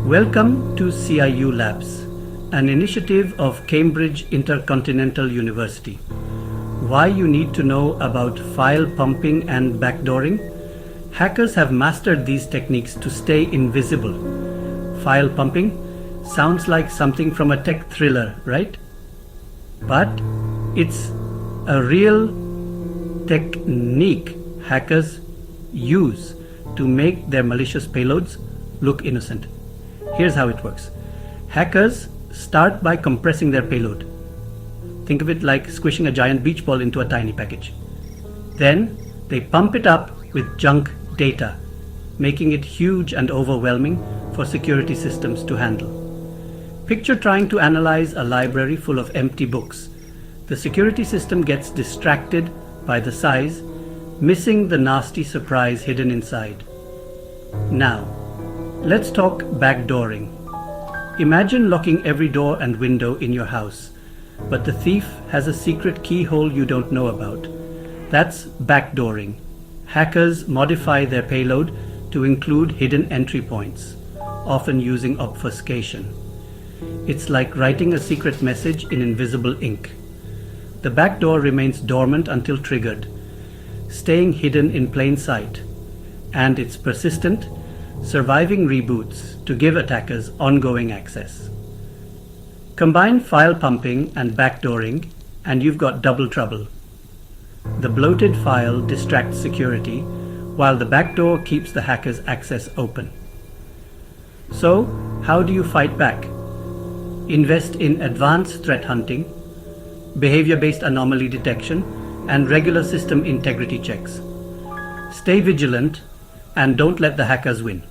Welcome to CIU Labs, an initiative of Cambridge Intercontinental University. Why you need to know about file pumping and backdooring? Hackers have mastered these techniques to stay invisible. File pumping sounds like something from a tech thriller, right? But it's a real technique hackers use to make their malicious payloads look innocent. Here's how it works. Hackers start by compressing their payload. Think of it like squishing a giant beach ball into a tiny package. Then they pump it up with junk data, making it huge and overwhelming for security systems to handle. Picture trying to analyze a library full of empty books. The security system gets distracted by the size, missing the nasty surprise hidden inside. Now, let's talk backdooring. Imagine locking every door and window in your house, but the thief has a secret keyhole you don't know about. That's backdooring. Hackers modify their payload to include hidden entry points, often using obfuscation. It's like writing a secret message in invisible ink. The backdoor remains dormant until triggered, staying hidden in plain sight, and it's persistent, surviving reboots to give attackers ongoing access. Combine file pumping and backdooring and you've got double trouble. The bloated file distracts security while the backdoor keeps the hacker's access open. So, how do you fight back? Invest in advanced threat hunting, behavior-based anomaly detection, and regular system integrity checks. Stay vigilant and don't let the hackers win.